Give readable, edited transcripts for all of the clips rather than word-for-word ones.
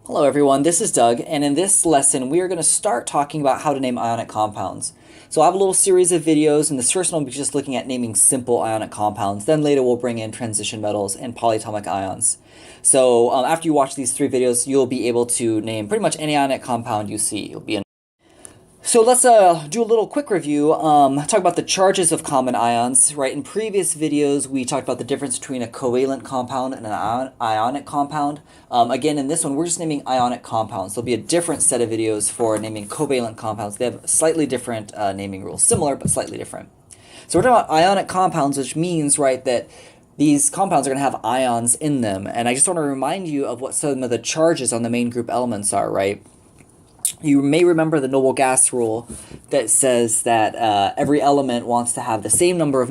Hello everyone, this is Doug, and in this lesson we are going to start talking about how to name ionic compounds. So I have a little series of videos, and this first one will be just looking at naming simple ionic compounds. Then later we'll bring in transition metals and polyatomic ions. So after you watch these three videos, you'll be able to name pretty much any ionic compound you see. So let's do a little quick review, talk about the charges of common ions, right? In previous videos, we talked about the difference between a covalent compound and an ionic compound. Again, in this one, we're just naming ionic compounds. There'll be a different set of videos for naming covalent compounds. They have slightly different naming rules, similar but slightly different. So we're talking about ionic compounds, which means, right, that these compounds are going to have ions in them. And I just want to remind you of what some of the charges on the main group elements are, right? You may remember the noble gas rule that says that every element wants to have the same number of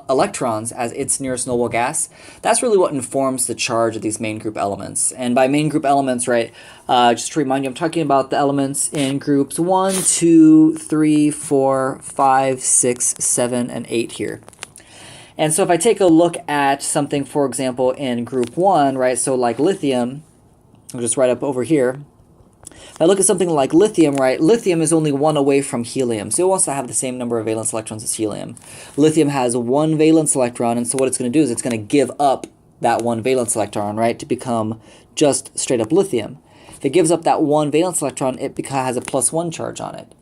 electrons as its nearest noble gas. That's really what informs the charge of these main group elements. And by main group elements, right, just to remind you, I'm talking about the elements in groups 1, 2, 3, 4, 5, 6, 7, and 8 here. And so if I take a look at something, for example, in group 1, right, so like lithium, I'll just write up over here. If I look at something like lithium, right, lithium is only one away from helium, so it wants to have the same number of valence electrons as helium. Lithium has one valence electron, and so what it's going to do is it's going to give up that one valence electron, right, to become just straight up lithium. If it gives up that one valence electron, it has a +1 charge on it.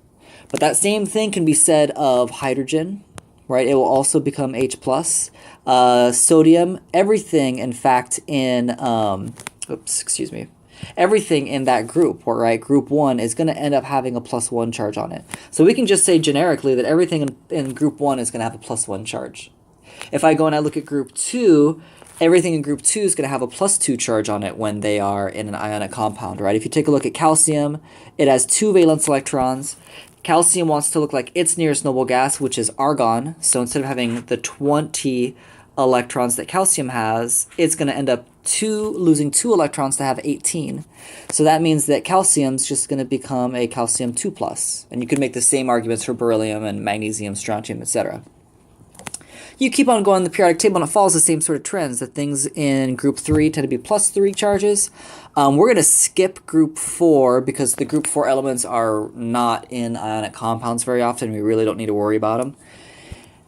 But that same thing can be said of hydrogen, right? It will also become H+. Sodium, everything, in fact, in, everything in that group, right, group 1, is going to end up having a +1 charge on it. So we can just say generically that everything in group 1 is going to have a +1 charge. If I go and I look at group 2, everything in group 2 is going to have a +2 charge on it when they are in an ionic compound, right? If you take a look at calcium, it has 2 valence electrons. Calcium wants to look like its nearest noble gas, which is argon. So instead of having the 20 electrons that calcium has, it's going to end up losing 2 electrons to have 18. So that means that calcium's just going to become a calcium 2+. And you could make the same arguments for beryllium and magnesium, strontium, etc. You keep on going the periodic table and it follows the same sort of trends. The things in group 3 tend to be +3 charges. We're going to skip group 4 because the group 4 elements are not in ionic compounds very often. We really don't need to worry about them.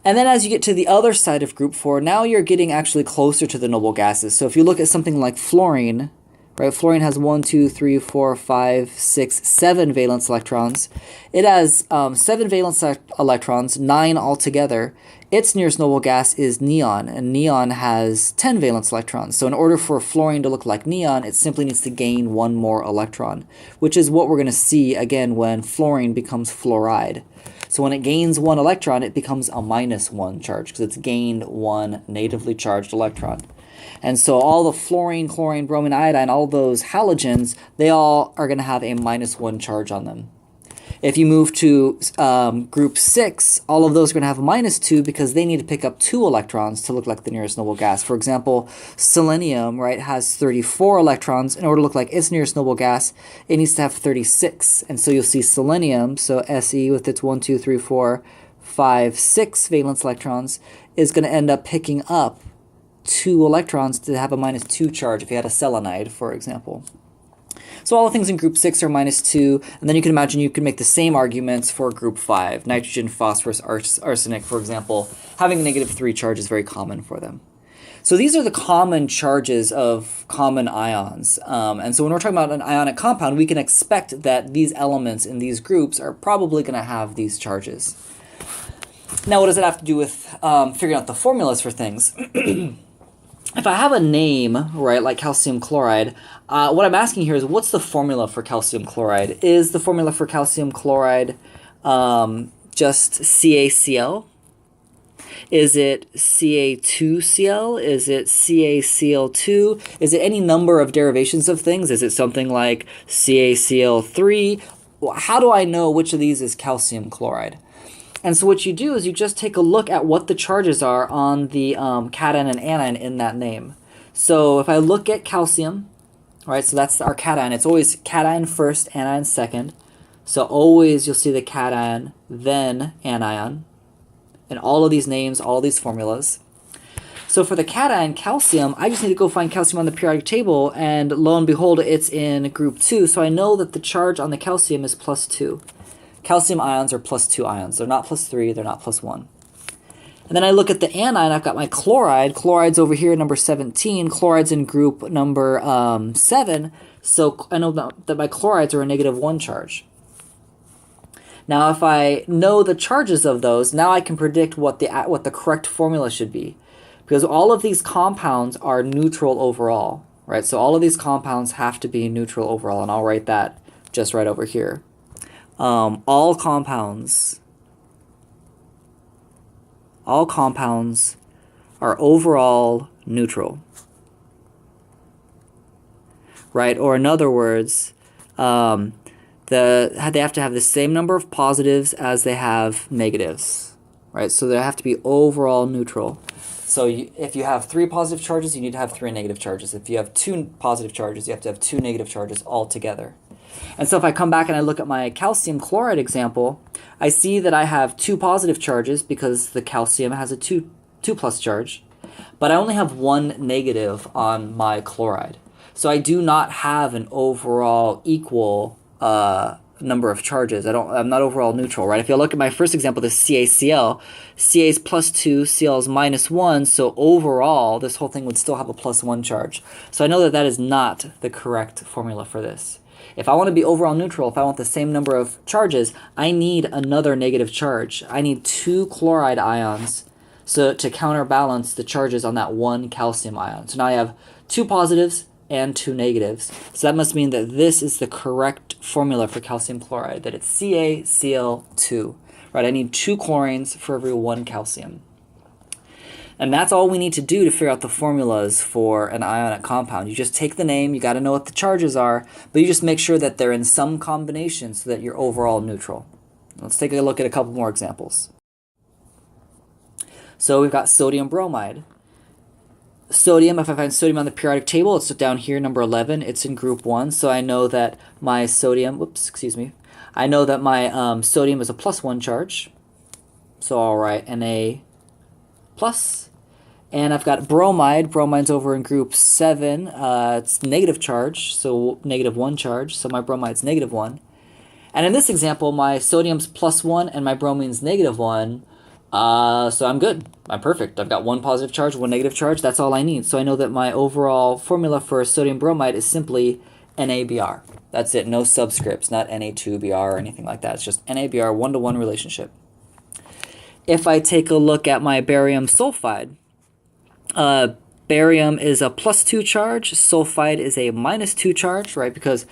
And then as you get to the other side of group 4, now you're getting actually closer to the noble gases. So if you look at something like fluorine, right, fluorine has 1, 2, 3, 4, 5, 6, 7 valence electrons. It has 7 valence electrons, 9 altogether. Its nearest noble gas is neon, and neon has 10 valence electrons. So in order for fluorine to look like neon, it simply needs to gain 1 more electron, which is what we're going to see again when fluorine becomes fluoride. So when it gains 1 electron, it becomes a -1 charge because it's gained 1 natively charged electron. And so all the fluorine, chlorine, bromine, iodine, all those halogens, they all are going to have a -1 charge on them. If you move to group 6, all of those are going to have a -2 because they need to pick up 2 electrons to look like the nearest noble gas. For example, selenium, right, has 34 electrons. In order to look like its nearest noble gas, it needs to have 36. And so you'll see selenium, so Se with its 1, 2, 3, 4, 5, 6 valence electrons, is going to end up picking up 2 electrons to have a -2 charge if you had a selenide, for example. So all the things in group 6 are -2, and then you can imagine you can make the same arguments for group 5. Nitrogen, phosphorus, arsenic, for example, having a -3 charge is very common for them. So these are the common charges of common ions. And so when we're talking about an ionic compound, we can expect that these elements in these groups are probably going to have these charges. Now, what does it have to do with figuring out the formulas for things? If I have a name, right, like calcium chloride, what I'm asking here is what's the formula for calcium chloride? Is the formula for calcium chloride just CaCl? Is it Ca2Cl? Is it CaCl2? Is it any number of derivations of things? Is it something like CaCl3? Well, how do I know which of these is calcium chloride? And so what you do is you just take a look at what the charges are on the cation and anion in that name. So if I look at calcium, right, so that's our cation. It's always cation first, anion second. So always you'll see the cation, then anion, in all of these names, all these formulas. So for the cation calcium, I just need to go find calcium on the periodic table, and lo and behold, it's in group 2, so I know that the charge on the calcium is +2. Calcium ions are +2 ions. They're not +3, they're not +1. And then I look at the anion, I've got my chloride. Chloride's over here, number 17. Chloride's in group number 7, so I know that my chlorides are a -1 charge. Now if I know the charges of those, now I can predict what the correct formula should be. Because all of these compounds are neutral overall, right? So all of these compounds have to be neutral overall, and I'll write that just right over here. All compounds are overall neutral, right? Or in other words, they have to have the same number of positives as they have negatives, right? So they have to be overall neutral. So if you have 3 positive charges, you need to have 3 negative charges. If you have 2 positive charges, you have to have 2 negative charges altogether. And so if I come back and I look at my calcium chloride example, I see that I have 2 positive charges because the calcium has a 2 plus charge, but I only have 1 negative on my chloride. So I do not have an overall equal number of charges. I'm not overall neutral, right? If you look at my first example, the CaCl, Ca is +2, Cl is -1, so overall, this whole thing would still have a +1 charge. So I know that that is not the correct formula for this. If I want to be overall neutral, if I want the same number of charges, I need another negative charge. I need 2 chloride ions so to counterbalance the charges on that 1 calcium ion. So now I have 2 positives and 2 negatives. So that must mean that this is the correct formula for calcium chloride, that it's CaCl2, right? I need 2 chlorines for every 1 calcium. And that's all we need to do to figure out the formulas for an ionic compound. You just take the name, you got to know what the charges are, but you just make sure that they're in some combination so that you're overall neutral. Let's take a look at a couple more examples. So we've got sodium bromide. Sodium, if I find sodium on the periodic table, it's down here, number 11. It's in group 1, so I know that my sodium, I know that my sodium is a +1 charge. So I'll write Na+. And I've got bromide. Bromide's over in group 7. It's negative charge, so -1 charge. So my bromide's -1. And in this example, my sodium's +1 and my bromine's -1. So I'm good. I'm perfect. I've got 1 positive charge, 1 negative charge. That's all I need. So I know that my overall formula for sodium bromide is simply NaBr. That's it. No subscripts, not Na2Br or anything like that. It's just NaBr, 1-to-1 relationship. If I take a look at my barium sulfide, barium is a +2 charge, sulfide is a -2 charge, right? Because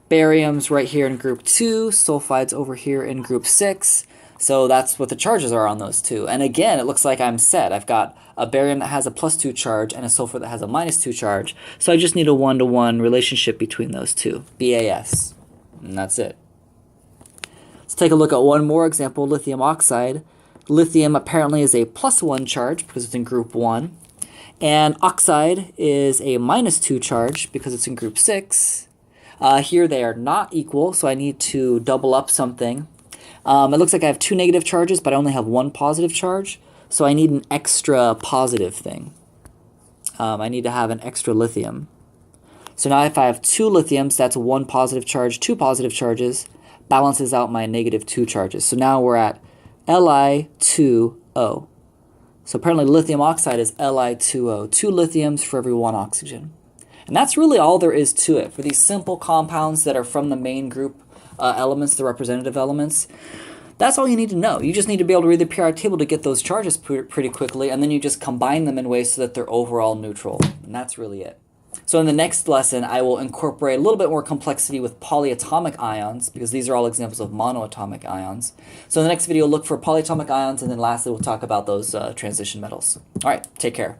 barium's right here in group 2, sulfide's over here in group 6. So that's what the charges are on those two. And again, it looks like I'm set. I've got a barium that has a +2 charge and a sulfur that has a -2 charge. So I just need a 1-to-1 relationship between those two, BAS. And that's it. Let's take a look at one more example, lithium oxide. Lithium apparently is a +1 charge because it's in group 1. And oxide is a -2 charge because it's in group 6. Here they are not equal, so I need to double up something. It looks like I have 2 negative charges, but I only have 1 positive charge, so I need an extra positive thing. I need to have an extra lithium. So now if I have 2 lithiums, that's 1 positive charge, 2 positive charges, balances out my -2 charges. So now we're at Li2O. So apparently lithium oxide is Li2O, 2 lithiums for every 1 oxygen. And that's really all there is to it. For these simple compounds that are from the main group elements, the representative elements, that's all you need to know. You just need to be able to read the periodic table to get those charges pretty quickly, and then you just combine them in ways so that they're overall neutral. And that's really it. So in the next lesson, I will incorporate a little bit more complexity with polyatomic ions, because these are all examples of monoatomic ions. So in the next video, look for polyatomic ions, and then lastly, we'll talk about those transition metals. All right, take care.